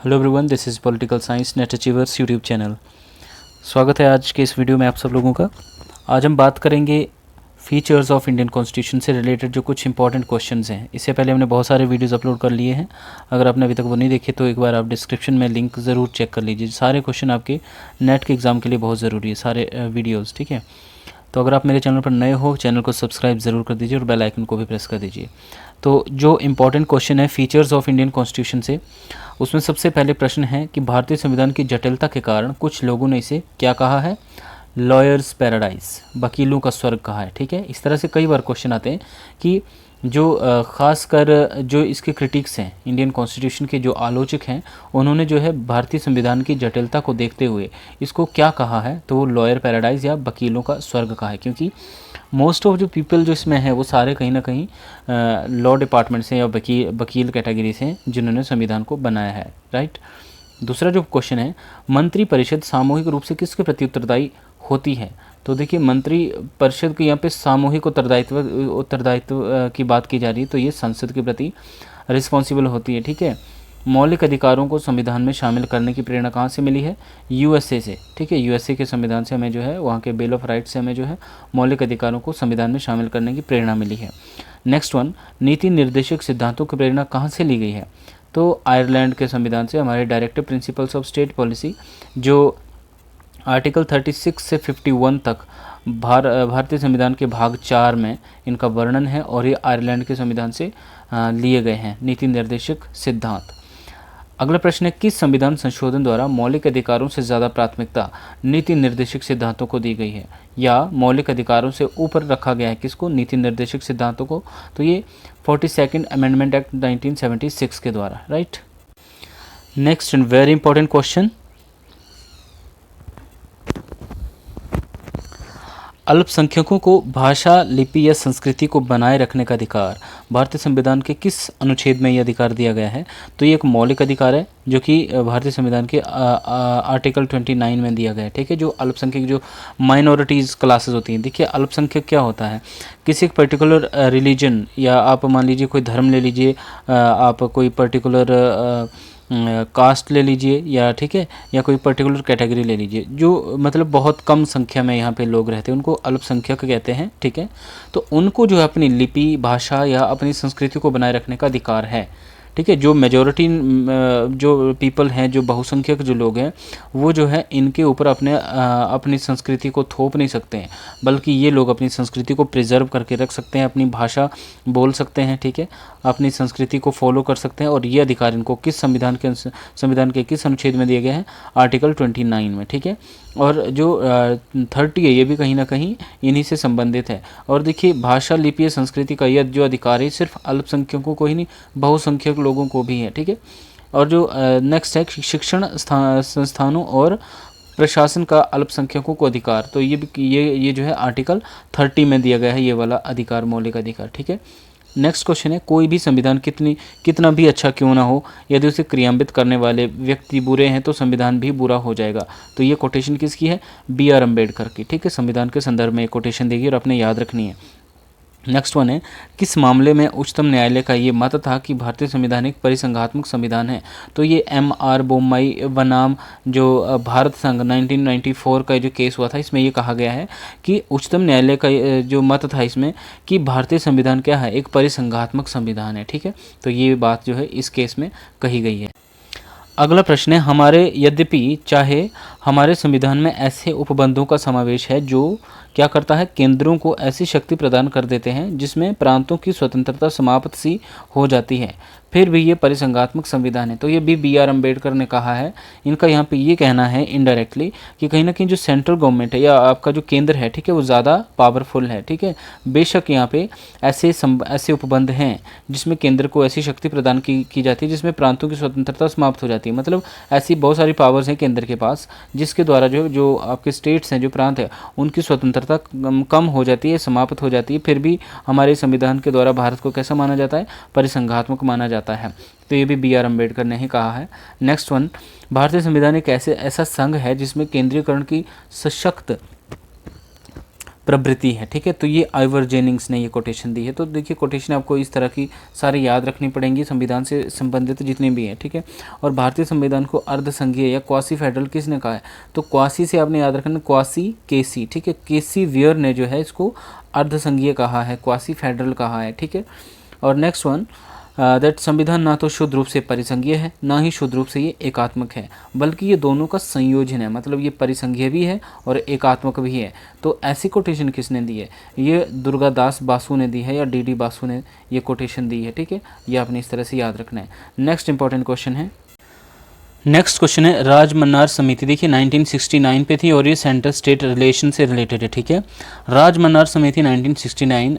Hello everyone, this is political science net achievers YouTube channel. स्वागत है आज के इस वीडियो में आप सब लोगों का। आज हम बात करेंगे फीचर्स ऑफ इंडियन कॉन्स्टिट्यूशन से रिलेटेड जो कुछ इंपॉर्टेंट क्वेश्चंस हैं। इससे पहले हमने बहुत सारे वीडियोस अपलोड कर लिए हैं। अगर आपने अभी तक वो नहीं देखे तो एक बार आप डिस्क्रिप्शन में लिंक ज़रूर चेक कर लीजिए। सारे क्वेश्चन आपके नेट के एग्ज़ाम के लिए बहुत ज़रूरी है, सारे वीडियोज़, ठीक है। तो अगर आप मेरे चैनल पर नए हो, चैनल को सब्सक्राइब ज़रूर कर दीजिए और बेल आइकन को भी प्रेस कर दीजिए। तो जो इम्पोर्टेंट क्वेश्चन है फीचर्स ऑफ इंडियन कॉन्स्टिट्यूशन से, उसमें सबसे पहले प्रश्न है कि भारतीय संविधान की जटिलता के कारण कुछ लोगों ने इसे क्या कहा है? लॉयर्स पैराडाइज, वकीलों का स्वर्ग कहा है, ठीक है। इस तरह से कई बार क्वेश्चन आते हैं कि जो ख़ासकर जो इसके क्रिटिक्स हैं, इंडियन कॉन्स्टिट्यूशन के जो आलोचक हैं, उन्होंने जो है भारतीय संविधान की जटिलता को देखते हुए इसको क्या कहा है? तो वो लॉयर पैराडाइज या वकीलों का स्वर्ग कहा है, क्योंकि मोस्ट ऑफ जो पीपल जो इसमें है वो सारे कहीं ना कहीं लॉ डिपार्टमेंट से या वकील कैटेगरी से हैं जिन्होंने संविधान को बनाया है, राइट। दूसरा जो क्वेश्चन है, मंत्री परिषद सामूहिक रूप से किसके प्रति उत्तरदायी होती है? तो देखिए, मंत्री परिषद के यहाँ पे सामूहिक उत्तरदायित्व की बात की जा रही है, तो ये संसद के प्रति रिस्पॉन्सिबल होती है, ठीक है। मौलिक अधिकारों को संविधान में शामिल करने की प्रेरणा कहाँ से मिली है? यूएसए से, ठीक है। यूएसए के संविधान से हमें जो है, वहाँ के बिल ऑफ राइट्स से हमें जो है मौलिक अधिकारों को संविधान में शामिल करने की प्रेरणा मिली है। नेक्स्ट वन, नीति निर्देशक सिद्धांतों की प्रेरणा कहाँ से ली गई है? तो आयरलैंड के संविधान से, हमारे directive principles of state policy जो आर्टिकल 36 से 51 तक भारतीय संविधान के भाग 4 में इनका वर्णन है, और ये आयरलैंड के संविधान से लिए गए हैं नीति निर्देशक सिद्धांत। अगला प्रश्न है, किस संविधान संशोधन द्वारा मौलिक अधिकारों से ज़्यादा प्राथमिकता नीति निर्देशक सिद्धांतों को दी गई है, या मौलिक अधिकारों से ऊपर रखा गया है किसको? नीति निर्देशक सिद्धांतों को। तो ये 42nd अमेंडमेंट एक्ट 1976 के द्वारा, right. Next and very important question, अल्पसंख्यकों को भाषा, लिपि या संस्कृति को बनाए रखने का अधिकार भारतीय संविधान के किस अनुच्छेद में ये अधिकार दिया गया है? तो ये एक मौलिक अधिकार है जो कि भारतीय संविधान के आर्टिकल 29 में दिया गया है, ठीक है। जो अल्पसंख्यक, जो माइनॉरिटीज़ क्लासेस होती हैं, देखिए अल्पसंख्यक क्या होता है? किसी एक पर्टिकुलर रिलीजन, या आप मान लीजिए कोई धर्म ले लीजिए, आप कोई पर्टिकुलर कास्ट ले लीजिए, या ठीक है, या कोई पर्टिकुलर कैटेगरी ले लीजिए, जो मतलब बहुत कम संख्या में यहाँ पे लोग रहते हैं, उनको अल्पसंख्यक कहते हैं, ठीक है। तो उनको जो है अपनी लिपि, भाषा या अपनी संस्कृति को बनाए रखने का अधिकार है, ठीक है। जो मेजॉरिटी जो पीपल हैं, जो बहुसंख्यक जो लोग हैं, वो जो है इनके ऊपर अपनी संस्कृति को थोप नहीं सकते हैं, बल्कि ये लोग अपनी संस्कृति को प्रिजर्व करके रख सकते हैं, अपनी भाषा बोल सकते हैं, ठीक है, अपनी संस्कृति को फॉलो कर सकते हैं। और ये अधिकार इनको किस संविधान के किस अनुच्छेद में दिए गए हैं? आर्टिकल 29 में, ठीक है। और जो 30 है, ये भी कहीं ना कहीं इन्हीं से संबंधित है। और देखिए, भाषा, लिपि, संस्कृति का यह जो अधिकार है सिर्फ अल्पसंख्यकों को ही नहीं, बहुसंख्यक लोगों को भी है, ठीक है। और जो नेक्स्ट है, शिक्षण संस्थानों और प्रशासन का अल्पसंख्यकों को अधिकार, तो ये जो है आर्टिकल 30 में दिया गया है, ये वाला अधिकार, मौलिक अधिकार, ठीक है। नेक्स्ट क्वेश्चन है, कोई भी संविधान कितना भी अच्छा क्यों ना हो, यदि उसे क्रियान्वित करने वाले व्यक्ति बुरे हैं तो संविधान भी बुरा हो जाएगा। तो ये कोटेशन किसकी है? BR अम्बेडकर की, ठीक है। संविधान के संदर्भ में एक कोटेशन देगी और अपने याद रखनी है। नेक्स्ट वन है, किस मामले में उच्चतम न्यायालय का ये मत था कि भारतीय संविधान एक परिसंघात्मक संविधान है? तो ये MR बोम्मई बनाम जो भारत संघ 1994 का जो केस हुआ था, इसमें ये कहा गया है कि उच्चतम न्यायालय का जो मत था इसमें कि भारतीय संविधान क्या है? एक परिसंघात्मक संविधान है, ठीक है। तो ये बात जो है इस केस में कही गई है। अगला प्रश्न है, यद्यपि चाहे हमारे संविधान में ऐसे उपबंधों का समावेश है जो क्या करता है? केंद्रों को ऐसी शक्ति प्रदान कर देते हैं जिसमें प्रांतों की स्वतंत्रता समाप्त सी हो जाती है, फिर भी ये परिसंघात्मक संविधान है। तो ये भी BR अम्बेडकर ने कहा है। इनका यहाँ पे ये कहना है इनडायरेक्टली कि कहीं ना कहीं जो सेंट्रल गवर्नमेंट है या आपका जो केंद्र है, ठीक है, वो ज़्यादा पावरफुल है, ठीक है। बेशक यहाँ पे ऐसे उपबंध हैं जिसमें केंद्र को ऐसी शक्ति प्रदान की जाती है जिसमें प्रांतों की स्वतंत्रता समाप्त हो जाती है। मतलब ऐसी बहुत सारी पावर्स हैं केंद्र के पास जिसके द्वारा जो आपके स्टेट्स हैं, जो प्रांत है, उनकी स्वतंत्रता कम हो जाती है, समाप्त हो जाती है। फिर भी हमारे संविधान के द्वारा भारत को कैसा माना जाता है? परिसंघात्मक माना जाता है। तो ये भी BR अम्बेडकर ने ही कहा है। नेक्स्ट वन, भारतीय संविधान एक ऐसा संघ है जिसमें केंद्रीयकरण की सशक्त प्रवृत्ति है। ठीक है, तो ये आइवर जेनिंग्स ने ये कोटेशन दी है। तो देखिए कोटेशन आपको इस तरह की सारी याद रखनी पड़ेंगी संविधान से संबंधित जितने भी हैं। ठीक है, और भारतीय संविधान को अर्धसंघीय या क्वासी फेडरल किसने कहा है? तो क्वासी से आपने याद रखना क्वासी केसी। ठीक है, केसी वियर ने जो है इसको अर्धसंघीय कहा है, क्वासी फेडरल कहा है। ठीक है, और नेक्स्ट वन दैट संविधान ना तो शुद्ध रूप से परिसंघीय है, ना ही शुद्ध रूप से ये एकात्मक है, बल्कि ये दोनों का संयोजन है। मतलब ये परिसंघीय भी है और एकात्मक भी है। तो ऐसी कोटेशन किसने दी है? ये दुर्गादास बासु ने दी है या डी बासु ने ये कोटेशन दी है। ठीक है, ये आपने इस तरह से याद रखना है। नेक्स्ट इंपॉर्टेंट क्वेश्चन है, नेक्स्ट क्वेश्चन है राजमन्नार समिति। देखिए 1969 पे थी और ये सेंट्रल स्टेट रिलेशन से रिलेटेड है। ठीक है, राजमन्नार समिति 1969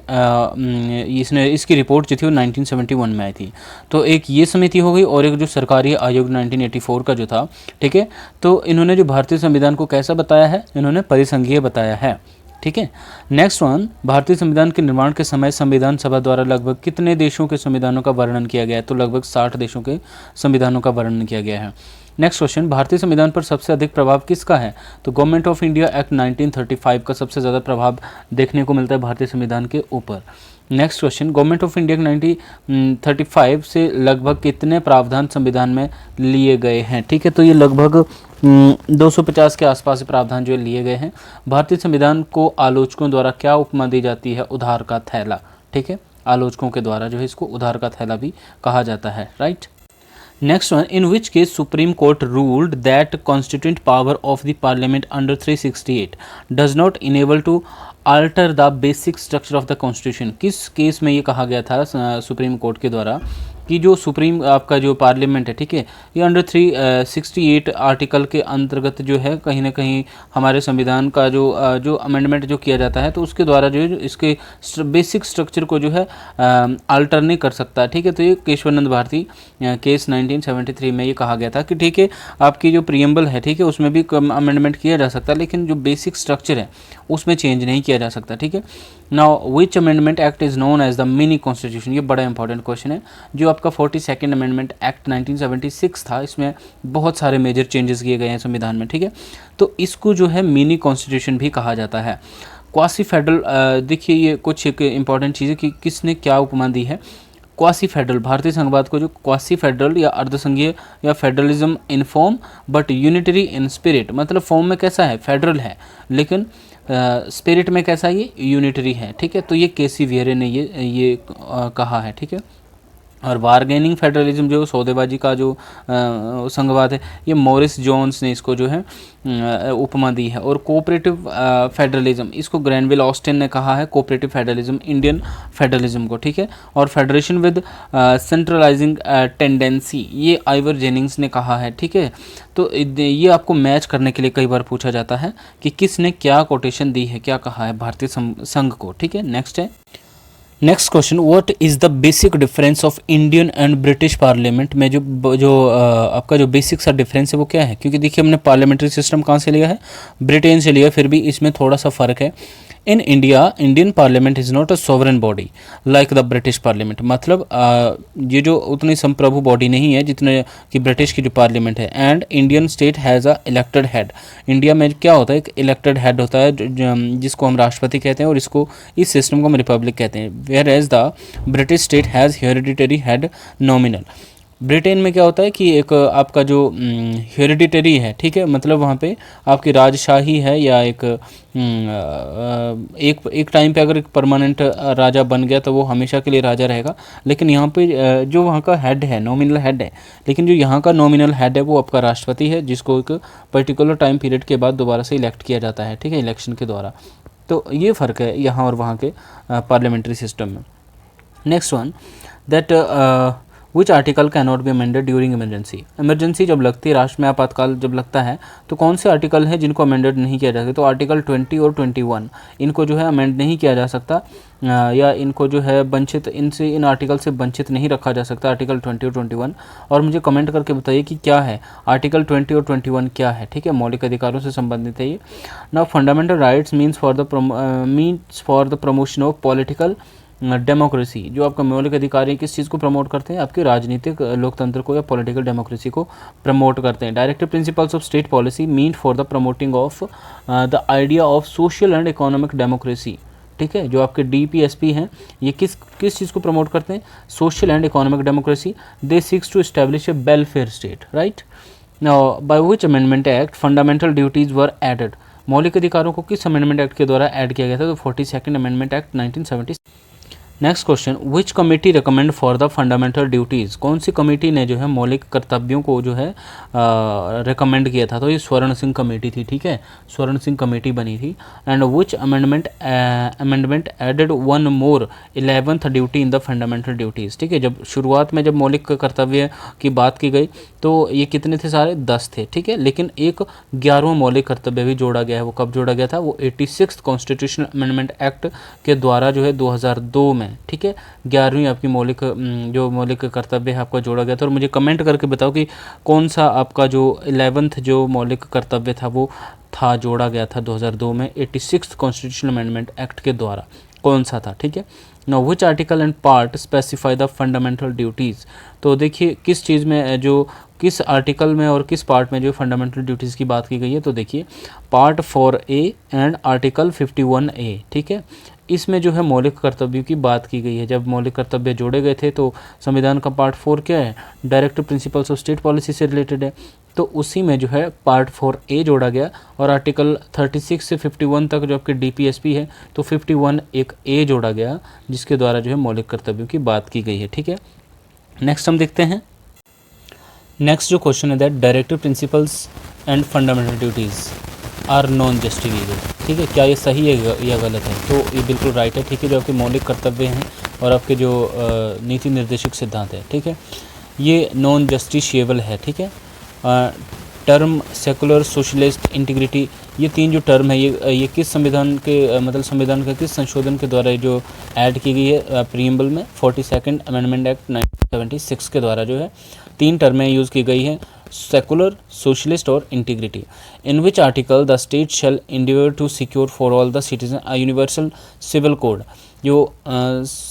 इसने इसकी रिपोर्ट जो थी वो 1971 में आई थी। तो एक ये समिति हो गई और एक जो सरकारी आयोग 1984 का जो था। ठीक है, तो इन्होंने जो भारतीय संविधान को कैसा बताया है? इन्होंने परिसंघीय बताया है। ठीक है, नेक्स्ट वन, भारतीय संविधान के निर्माण के समय संविधान सभा द्वारा लगभग कितने देशों के संविधानों का वर्णन किया गया है? तो लगभग 60 देशों के संविधानों का वर्णन किया गया है। नेक्स्ट क्वेश्चन, भारतीय संविधान पर सबसे अधिक प्रभाव किसका है? तो गवर्नमेंट ऑफ इंडिया एक्ट 1935 का सबसे ज़्यादा प्रभाव देखने को मिलता है भारतीय संविधान के ऊपर। Next question, government of India 1935 से लगभग कितने प्रावधान संविधान में लिए गए हैं? ठीक है, तो ये लगभग 250 के आसपास प्रावधान जो लिए गए हैं। भारतीय संविधान को आलोचकों द्वारा क्या उपमा दी जाती है? उधार का थैला। ठीक है, आलोचकों के द्वारा जो है इसको उधार का थैला भी कहा जाता है। Right, next one, in which case supreme court ruled that constituent power of the parliament under 368 does not enable to alter the basic structure of the constitution. किस केस में ये कहा गया था सुप्रीम कोर्ट के द्वारा कि जो सुप्रीम आपका जो पार्लियामेंट है, ठीक है, ये अंडर 368 आर्टिकल के अंतर्गत जो है कहीं ना कहीं हमारे संविधान का जो अमेंडमेंट जो किया जाता है तो उसके द्वारा जो है इसके बेसिक स्ट्रक्चर को जो है अल्टर नहीं कर सकता। ठीक है, तो ये केशवानंद भारती केस 1973 में ये कहा गया था कि ठीक है आपकी जो प्रियम्बल है, ठीक है, उसमें भी अमेंडमेंट किया जा सकता है लेकिन जो बेसिक स्ट्रक्चर है उसमें चेंज नहीं किया जा सकता। ठीक है, now which amendment act is known as the mini constitution. ये बड़ा इंपॉर्टेंट क्वेश्चन है। जो आपका 42nd अमेंडमेंट एक्ट 1976 था, इसमें बहुत सारे मेजर चेंजेस किए गए हैं संविधान में। ठीक है, तो इसको जो है मिनी कॉन्स्टिट्यूशन भी कहा जाता है। क्वासी फेडरल, देखिए ये कुछ एक इंपॉर्टेंट चीज़ है कि किसने क्या उपमा दी है। क्वासी फेडरल, भारतीय संघवाद को जो क्वासी फेडरल या अर्धसंघीय या federalism in form but unitary in spirit, मतलब फॉर्म में कैसा है? फेडरल है, लेकिन स्पिरिट में कैसा? ये यूनिटरी है। ठीक है, तो ये केसी वियरे ने ये कहा है। ठीक है, और बारगेनिंग फेडरलिज्म जो सौदेबाजी का जो संघवाद है, ये मॉरिस जोन्स ने इसको जो है उपमा दी है। और कोऑपरेटिव फेडरलिज्म, इसको ग्रैनविल ऑस्टिन ने कहा है कोऑपरेटिव फेडरलिज्म इंडियन फेडरलिज्म को। ठीक है, और फेडरेशन विद सेंट्रलाइजिंग टेंडेंसी, ये आइवर जेनिंग्स ने कहा है। ठीक है, तो ये आपको मैच करने के लिए कई बार पूछा जाता है कि किसने क्या कोटेशन दी है, क्या कहा है भारतीय संघ को। ठीक है, नेक्स्ट है, next question, what is the basic difference of Indian and British parliament में जो आपका जो बेसिक सा डिफरेंस है वो क्या है? क्योंकि देखिए हमने पार्लियामेंट्री सिस्टम कहाँ से लिया है? ब्रिटेन से लिया, फिर भी इसमें थोड़ा सा फ़र्क है। In India Indian parliament is not a sovereign body like the British parliament, मतलब ये जो उतनी संप्रभु बॉडी नहीं है जितने कि ब्रिटिश की जो पार्लियामेंट है। And Indian state has a elected head, India में क्या होता है? एक इलेक्टेड हेड होता है जिसको हम राष्ट्रपति कहते हैं और इसको इस सिस्टम को हम रिपब्लिक कहते हैं। Whereas the British state has hereditary head nominal. Britain में क्या होता है कि एक आपका जो हेरिडिटरी है, ठीक है, मतलब वहाँ पे आपकी राजशाही है या एक टाइम पे अगर एक परमानेंट राजा बन गया तो वो हमेशा के लिए राजा रहेगा। लेकिन यहाँ पे जो वहाँ का हेड है नॉमिनल हेड है, लेकिन जो यहाँ का नॉमिनल हेड है वो आपका राष्ट्रपति है जिसको एक पर्टिकुलर टाइम पीरियड के बाद दोबारा से इलेक्ट किया जाता है। ठीक है, इलेक्शन के द्वारा। तो ये फ़र्क है यहाँ और वहाँ के पार्लियामेंट्री सिस्टम में। Next one, that which article can not be amended during emergency. Emergency जब लगती है, राष्ट्र में आपातकाल जब लगता है, तो कौन से आर्टिकल हैं जिनको अमेंडेड नहीं किया जा सकता? तो आर्टिकल 20 और 21 इनको जो है अमेंड नहीं किया जा सकता या इनको जो है वंचित, इन आर्टिकल से वंचित नहीं रखा जा सकता, आर्टिकल 20 और 21। और मुझे कमेंट करके बताइए कि क्या है आर्टिकल 20 और 21 क्या है। ठीक है, मौलिक अधिकारों से संबंधित है ये। Now fundamental rights means for the promotion of political democracy, जो आपका मौलिक अधिकार है, किस चीज़ को प्रमोट करते हैं, आपके राजनीतिक लोकतंत्र को या पॉलिटिकल डेमोक्रेसी को प्रमोट करते हैं। Directive principles of state policy mean for the promoting of the idea of social and economic democracy, ठीक है। जो आपके DPSP हैं, ये किस किस चीज़ को प्रमोट करते हैं, social and economic democracy. They seeks to establish a welfare state, right. Now by which amendment act fundamental duties were added, मौलिक अधिकारों को किस अमेंडमेंट एक्ट के द्वारा ऐड किया गया था, तो 42nd amendment act 1970। Next question, which committee recommend for the fundamental duties, कौन सी कमेटी ने जो है मौलिक कर्तव्यों को जो है रिकमेंड किया था, तो ये स्वर्ण सिंह कमेटी थी, ठीक है, स्वर्ण सिंह कमेटी बनी थी। And which amendment added one more 11th duty in the fundamental duties, ठीक है। जब शुरुआत में जब मौलिक कर्तव्य की बात की गई तो ये कितने थे, सारे 10 थे, ठीक है, लेकिन एक 11वां मौलिक कर्तव्य भी जोड़ा गया है। वो कब जोड़ा गया था, वो 86th कॉन्स्टिट्यूशनल अमेंडमेंट एक्ट के द्वारा जो है 2002 में, ठीक है, 11वीं आपकी जो मौलिक कर्तव्य है आपका जोड़ा गया था। और मुझे कमेंट करके बताओ कि कौन सा आपका जो 11th जो मौलिक कर्तव्य था वो था जोड़ा गया था 2002 में 86th कॉन्स्टिट्यूशनल अमेंडमेंट एक्ट के द्वारा, कौन सा था, ठीक है। Now which article and part specify the fundamental duties, तो देखिए किस चीज़ में, जो किस आर्टिकल में और किस पार्ट में जो फंडामेंटल ड्यूटीज़ की बात की गई है, तो देखिए part 4A and article 51A, ठीक है। इसमें जो है मौलिक कर्तव्यों की बात की गई है। जब मौलिक कर्तव्य जोड़े गए थे तो संविधान का पार्ट 4 क्या है, directive principles of state policy से रिलेटेड है, तो उसी में जो है पार्ट 4A जोड़ा गया। और आर्टिकल 36 से 51 तक जो आपके DPSP है तो 51 एक A जोड़ा गया, जिसके द्वारा जो है मौलिक कर्तव्यों की बात की गई है, ठीक है। नेक्स्ट हम देखते हैं, नेक्स्ट जो क्वेश्चन है that directive principles and fundamental duties are non justifiable, ठीक है, क्या ये सही है या गलत है, तो ये बिल्कुल राइट है, ठीक है। जो आपके मौलिक कर्तव्य हैं और आपके जो नीति निर्देशक सिद्धांत है, ठीक है, ये नॉन जस्टिशिएबल है, ठीक है। टर्म सेकुलर, सोशलिस्ट, इंटीग्रिटी, ये 3 जो टर्म है ये किस संविधान के मतलब संविधान का किस संशोधन के द्वारा जो ऐड की गई है प्रीएम्बल में, 42nd अमेंडमेंट एक्ट 1976 के द्वारा जो है 3 टर्में यूज़ की गई हैं, सेकुलर, सोशलिस्ट और integrity. In which article the state shall endeavour to secure for all the citizen a universal civil code, जो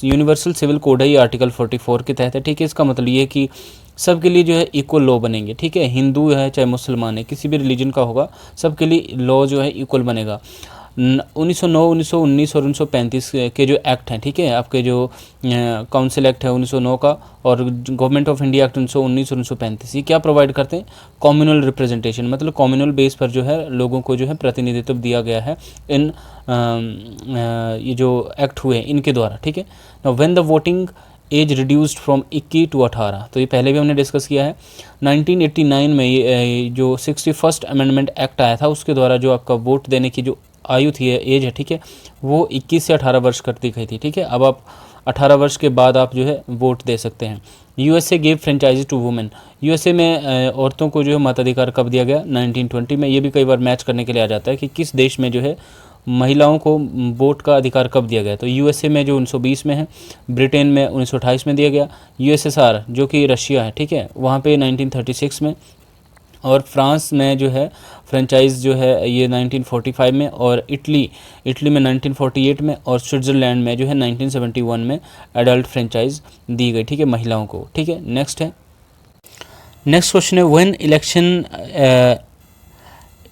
यूनिवर्सल सिविल कोड है ये आर्टिकल 44 के तहत है, ठीक है। इसका मतलब ये है कि सबके लिए जो है इक्वल लॉ बनेंगे, ठीक है, हिंदू है चाहे मुसलमान है, किसी भी रिलीजन का होगा, सबके लिए लॉ जो है इक्वल बनेगा। 1909, 1919 और 1935 के जो एक्ट हैं, ठीक है, आपके जो काउंसिल एक्ट है 1909 का और गवर्नमेंट ऑफ इंडिया एक्ट 1919 और 1935, ये क्या प्रोवाइड करते हैं, कम्युनल रिप्रेजेंटेशन, मतलब कम्युनल बेस पर जो है लोगों को जो है प्रतिनिधित्व दिया गया है इन ये जो एक्ट हुए इनके द्वारा, ठीक है। Now when the voting age reduced from 21 to 18, तो ये पहले भी हमने डिस्कस किया है। 1989 में ये जो 61st अमेंडमेंट एक्ट आया था उसके द्वारा जो आपका वोट देने की जो आयु थी एज है, ठीक है, वो 21 से 18 वर्ष कर दी गई थी, ठीक है। अब आप 18 वर्ष के बाद आप जो है वोट दे सकते हैं। USA gave franchise to women, USA में औरतों को जो है मताधिकार कब दिया गया, 1920 में। ये भी कई बार मैच करने के लिए आ जाता है कि किस देश में जो है महिलाओं को वोट का अधिकार कब दिया गया, तो USA में जो 1920 में है, ब्रिटेन में 1928 में दिया गया, USSR जो कि रशिया है, ठीक है, वहाँ पे 1936 में, और फ्रांस में जो है फ्रेंचाइज जो है ये 1945 में, और इटली में 1948 में, और स्विट्ज़रलैंड में जो है 1971 में एडल्ट फ्रेंचाइज दी गई, ठीक है, महिलाओं को, ठीक है। नेक्स्ट क्वेश्चन है when election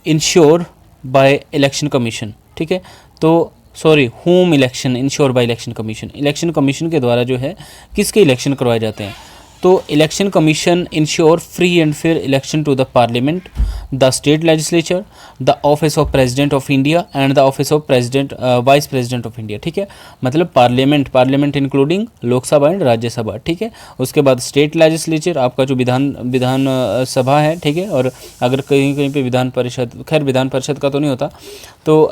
ensure by election commission, ठीक है, तो sorry home election ensure by election commission, election commission के द्वारा जो है किसके इलेक्शन करवाए जाते हैं, तो election commission ensure free and fair election to the parliament, the state legislature, the office of president of India and the office of president vice president of India, ठीक है, मतलब parliament including Lok Sabha and Rajya Sabha, ठीक है। उसके बाद state legislature आपका जो विधान सभा है, ठीक है, और अगर कहीं पे विधान परिषद, खैर विधान परिषद का तो नहीं होता, तो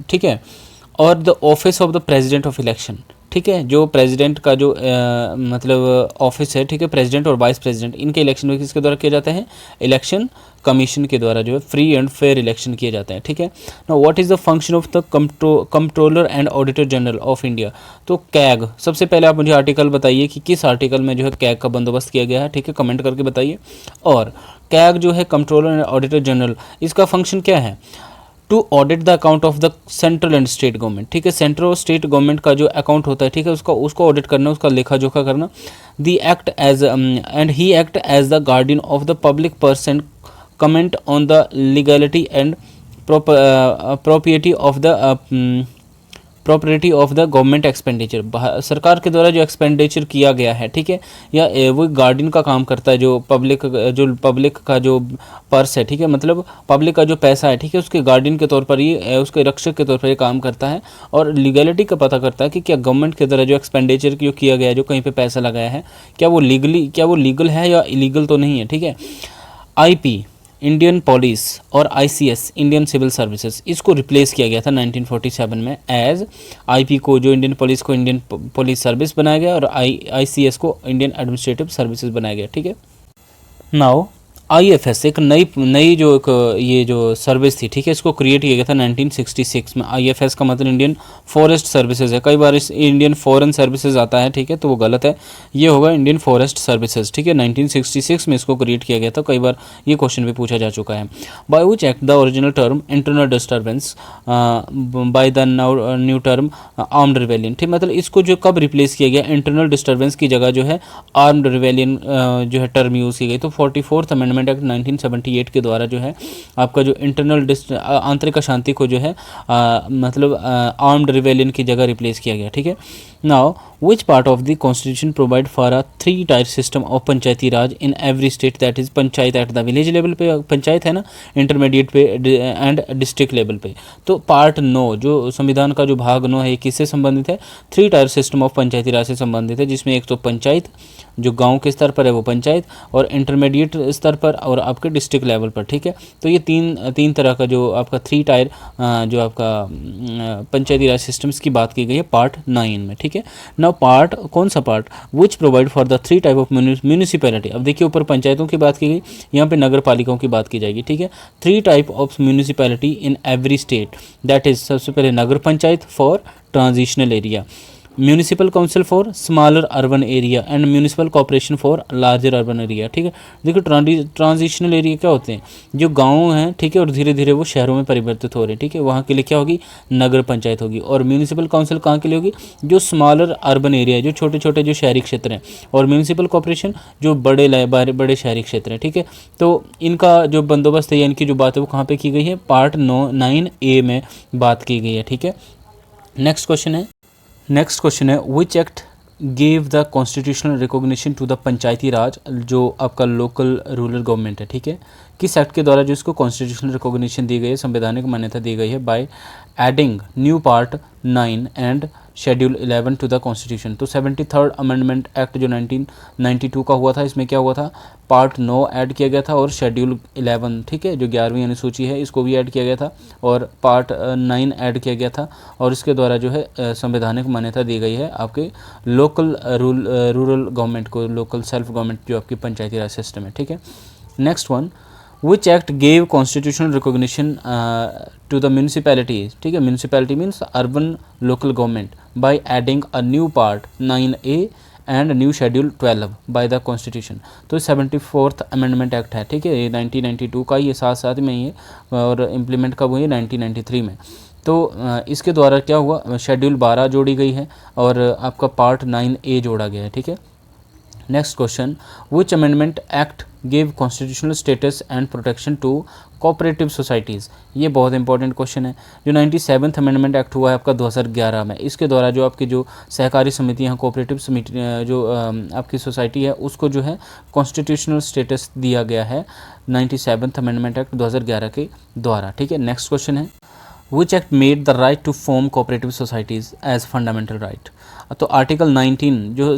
ठीक है, और the office of the president of election, ठीक है, जो प्रेसिडेंट का जो मतलब ऑफिस है, ठीक है, प्रेसिडेंट और वाइस प्रेसिडेंट, इनके इलेक्शन में किसके द्वारा किए जाते हैं, इलेक्शन कमीशन के द्वारा जो है फ्री एंड फेयर इलेक्शन किए जाते हैं, ठीक है। Now what is the function of the controller and auditor general of India, तो कैग, सबसे पहले आप मुझे आर्टिकल बताइए कि किस आर्टिकल में जो है कैग का बंदोबस्त किया गया है, ठीक है, कमेंट करके बताइए। और कैग जो है कंट्रोलर एंड ऑडिटर जनरल, इसका फंक्शन क्या है, to audit the account of the central and state government, ठीक है, सेंट्रल और स्टेट गवर्नमेंट का जो अकाउंट होता है, ठीक है, उसको ऑडिट करना, उसका लेखा जोखा करना। The act as and he act as the guardian of the public person, comment on the legality and property of the government expenditure, सरकार के द्वारा जो एक्सपेंडिचर किया गया है, ठीक है, या वो गार्डियन का काम करता है, जो पब्लिक का जो पर्स है, ठीक है, मतलब पब्लिक का जो पैसा है, ठीक है, उसके गार्डियन के तौर पर ये, उसके रक्षक के तौर पर ये काम करता है। और लीगलिटी का पता करता है कि क्या गवर्नमेंट के द्वारा जो एक्सपेंडिचर जो किया गया है, जो कहीं पर पैसा लगाया है, क्या वो लीगल है या इलीगल तो नहीं है, ठीक है। आईपी इंडियन पुलिस और आईसीएस इंडियन सिविल सर्विसेज, इसको रिप्लेस किया गया था 1947 में एज आईपी को, जो इंडियन पुलिस को इंडियन पुलिस सर्विस बनाया गया, और आईसीएस को इंडियन एडमिनिस्ट्रेटिव सर्विसेज बनाया गया, ठीक है। नाउ आईएफएस एक नई जो एक ये जो सर्विस थी, ठीक है, इसको क्रिएट किया गया था 1966 में। आईएफएस का मतलब इंडियन फॉरेस्ट सर्विसेज है, कई बार इस इंडियन फॉरेन सर्विसेज आता है, ठीक है, तो वो गलत है, ये होगा इंडियन फॉरेस्ट सर्विसेज, ठीक है। 1966 में इसको क्रिएट किया गया था, कई बार ये क्वेश्चन भी पूछा जा चुका है। By which act the original term internal disturbance by the new term armed rebellion, ठीक, मतलब इसको जो कब रिप्लेस किया गया, इंटरनल डिस्टर्बेंस की जगह जो है आर्म्ड रिवेलियन जो है टर्म यूज़ की गई। तो 44th अमेंडमेंट एक्ट 1978 के द्वारा जो है आपका जो इंटरनल आंतरिक अशांति को जो है मतलब आर्म्ड रिवेलियन की जगह रिप्लेस किया गया, ठीक है। Now which part of the constitution provide for a 3 tier system of Panchayati Raj in every state, that is panchayat at the village level पे पंचायत है ना, इंटरमीडिएट पे एंड डिस्ट्रिक्ट लेवल पे। तो पार्ट 9 जो संविधान का जो भाग 9 है, किससे संबंधित है, 3 टायर सिस्टम ऑफ पंचायती राज से संबंधित है, जिसमें एक तो पंचायत जो गांव के स्तर पर है वो पंचायत, और इंटरमीडिएट स्तर पर और आपके डिस्ट्रिक्ट लेवल पर, ठीक है। तो ये तीन तरह का जो आपका 3 टायर जो आपका पंचायती राज सिस्टम्स की बात की गई है पार्ट 9 में, ठीक है। नाउ पार्ट कौन सा part, which provide for the 3 type of municipality. अब देखिए ऊपर पंचायतों की बात की गई, यहाँ पे नगर पालिकाओं की बात की जाएगी, ठीक है। 3 type of municipality in every state, that is सबसे पहले Nagar Panchayat for transitional area, municipal council for smaller urban area and municipal corporation for larger urban area, ठीक है। देखो ट्रांजिशनल एरिया क्या होते हैं, जो गाँव हैं, ठीक है, और धीरे धीरे वो शहरों में परिवर्तित हो रहे हैं, ठीक है, वहाँ के लिए क्या होगी, नगर पंचायत होगी। और म्यूनिसिपल काउंसिल कहाँ के लिए होगी, जो स्मॉलर अर्बन एरिया है, जो छोटे छोटे जो शहरी क्षेत्र हैं, और म्यूनिसिपल कॉर्पोरेशन जो बड़े शहरी क्षेत्र हैं, ठीक है। तो इनका जो बंदोबस्त है या इनकी जो बात है वो कहाँ पर की गई है, पार्ट 9A में बात की गई है, ठीक है। नेक्स्ट क्वेश्चन है which act gave the constitutional recognition to the Panchayati Raj, जो आपका लोकल रूरल गवर्नमेंट है, ठीक है, किस एक्ट के द्वारा जो इसको कॉन्स्टिट्यूशनल रिकॉग्निशन दी गई है, संवैधानिक मान्यता दी गई है, by adding new part 9 and schedule 11 to the constitution. तो 73rd अमेंडमेंट एक्ट जो 1992 का हुआ था, इसमें क्या हुआ था, पार्ट 9 ऐड किया गया था और शेड्यूल 11, ठीक है, जो 11वीं अनुसूची है, इसको भी ऐड किया गया था, और पार्ट 9 ऐड किया गया था, और इसके द्वारा जो है संवैधानिक मान्यता दी गई है आपके लोकल रूरल गवर्नमेंट को, लोकल सेल्फ गवर्नमेंट जो आपकी पंचायती राज सिस्टम है, ठीक है। Next one, which act gave constitutional recognition to the municipalities, ठीक है, municipality means urban local government by adding a new part 9A and new schedule 12 by the constitution. तो 74th amendment act है, ठीक है, ये 1992 का, ये साथ में ही है, और इम्प्लीमेंट कब हुई है, 1993 में। तो इसके द्वारा क्या हुआ, शेड्यूल 12 जोड़ी गई है और आपका पार्ट 9A जोड़ा गया है, ठीक है। Next question, which amendment act give constitutional status and protection to cooperative societies, ये बहुत इंपॉर्टेंट क्वेश्चन है। जो 97th अमेंडमेंट एक्ट हुआ है आपका 2011 में, इसके द्वारा जो आपकी जो सहकारी समितियाँ, कोऑपरेटिव समिति जो आपकी सोसाइटी है, उसको जो है कॉन्स्टिट्यूशनल स्टेटस दिया गया है 97th अमेंडमेंट एक्ट 2011 के द्वारा, ठीक है। नेक्स्ट क्वेश्चन है, which act made the right to form cooperative societies as fundamental right. तो आर्टिकल 19 जो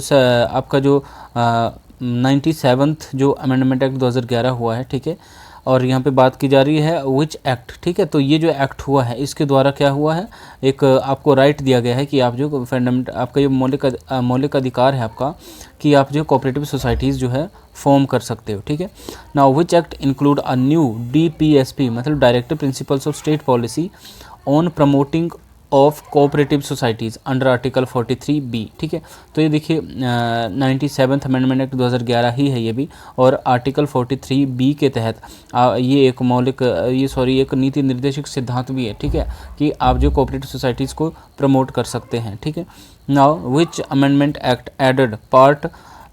आपका जो 97th जो अमेंडमेंट एक्ट 2011 हुआ है, ठीक है, और यहाँ पे बात की जा रही है विच एक्ट, ठीक है। तो ये जो एक्ट हुआ है इसके द्वारा क्या हुआ है, एक आपको राइट दिया गया है कि आप जो फंडामेंट आपका ये मौलिक अधिकार है आपका, कि आप जो कोऑपरेटिव सोसाइटीज़ जो है फॉर्म कर सकते हो, ठीक है। Now which act include a new DPSP, मतलब directive principles of state policy on promoting of cooperative societies under article 43B। ठीक है, तो ये देखिए 97th अमेंडमेंट एक्ट 2011 ही है ये भी, और आर्टिकल 43B के तहत ये एक मौलिक एक नीति निर्देशक सिद्धांत भी है। ठीक है, कि आप जो कोऑपरेटिव सोसाइटीज़ को प्रमोट कर सकते हैं। ठीक है, now which amendment act added part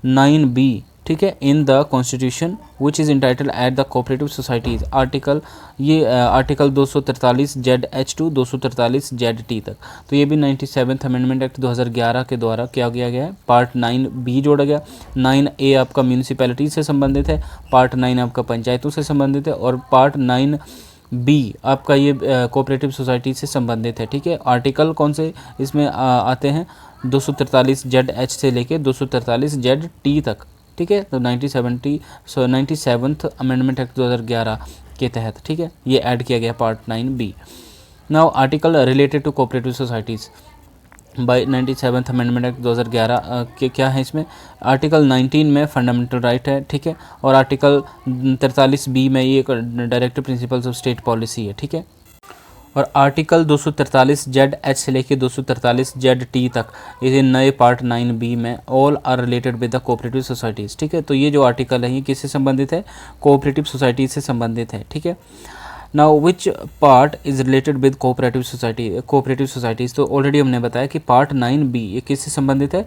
9B, ठीक है, in the constitution which is entitle at the cooperative societies article, ये आर्टिकल 243 ZH2 243 ZT तक। तो ये भी 97th अमेंडमेंट एक्ट 2011 के द्वारा क्या किया गया है, पार्ट 9B जोड़ा गया। 9A आपका म्यूनिसिपैलिटी से संबंधित है, पार्ट 9 आपका पंचायतों से संबंधित है, और पार्ट 9B आपका ये कोऑपरेटिव सोसाइटी से संबंधित है। ठीक है, आर्टिकल कौन से इसमें आते हैं, 243 ZH से लेके 243 ZT तक। ठीक है, तो 97th अमेंडमेंट एक्ट 2011 के तहत, ठीक है, ये ऐड किया गया part 9B। Now article related to cooperative societies by 97th amendment act 2011 के क्या है इसमें, आर्टिकल 19 में फंडामेंटल राइट है। ठीक है, और आर्टिकल 43B में ये directive principles of state policy है। ठीक है, और आर्टिकल 243 ZH से लेके 243 ZT तक ये नए पार्ट 9B में all are related with the cooperative societies. ठीक है, तो ये जो आर्टिकल है ये किससे संबंधित है, कोऑपरेटिव सोसाइटी से संबंधित है। ठीक है, now which part is related with cooperative societies, तो ऑलरेडी हमने बताया कि पार्ट 9B ये किससे संबंधित है,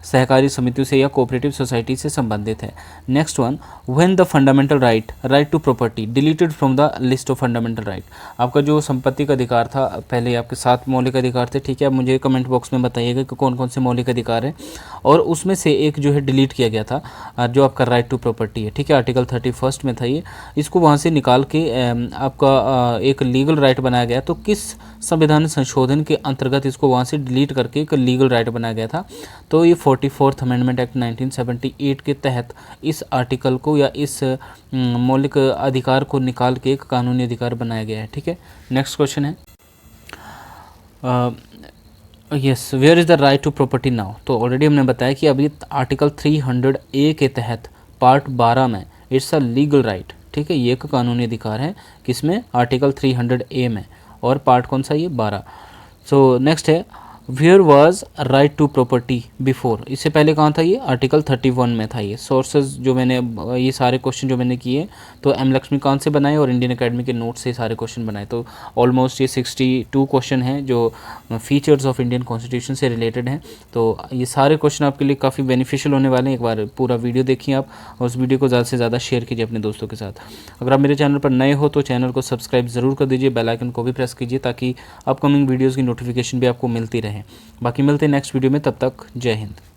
सहकारी समितियों से या कोऑपरेटिव सोसाइटी से संबंधित है। Next one, when the fundamental right to property deleted from the list of fundamental right. आपका जो संपत्ति का अधिकार था, पहले आपके 7 मौलिक अधिकार थे। ठीक है, आप मुझे कमेंट बॉक्स में बताइएगा कि कौन कौन से मौलिक अधिकार हैं, और उसमें से एक जो है डिलीट किया गया था, जो आपका राइट टू प्रॉपर्टी है। ठीक है, आर्टिकल 31 में था ये, इसको वहाँ से निकाल के आपका एक लीगल राइट बनाया गया। तो किस संविधान संशोधन के अंतर्गत इसको वहाँ से डिलीट करके एक लीगल राइट बनाया गया था, तो ये 44th अमेंडमेंट एक्ट 1978 के तहत इस आर्टिकल को या इस मौलिक अधिकार को निकाल के एक कानूनी अधिकार बनाया गया है। ठीक है, नेक्स्ट क्वेश्चन है, yes, where is the right to property now. तो ऑलरेडी हमने बताया कि अभी आर्टिकल 300A के तहत पार्ट 12 में इट्स अ लीगल राइट। ठीक है, ये एक कानूनी अधिकार है, किसमें, आर्टिकल 300A में, और पार्ट कौन सा, ये 12। सो नेक्स्ट है, where was right to property before, इससे पहले कहाँ था, ये आर्टिकल 31 में था। ये सोर्सेज जो मैंने, ये सारे क्वेश्चन जो मैंने किए तो एम लक्ष्मीकांत से बनाए और इंडियन एकेडमी के नोट से सारे क्वेश्चन बनाए। तो ऑलमोस्ट ये 62 क्वेश्चन हैं जो फीचर्स ऑफ इंडियन कॉन्स्टिट्यूशन से रिलेटेड हैं। तो ये सारे क्वेश्चन आपके लिए काफ़ी बेनिफिशियल होने वाले हैं। एक बार पूरा वीडियो देखिए आप, और उस वीडियो को ज़्यादा से ज़्यादा शेयर कीजिए अपने दोस्तों के साथ। अगर आप मेरे चैनल पर नए हो तो चैनल को सब्सक्राइब ज़रूर कर दीजिए, बेल आइकन को भी प्रेस कीजिए, ताकि अपकमिंग वीडियोज़ की नोटिफिकेशन भी आपको मिलती रहे। बाकी मिलते हैं नेक्स्ट वीडियो में, तब तक जय हिंद।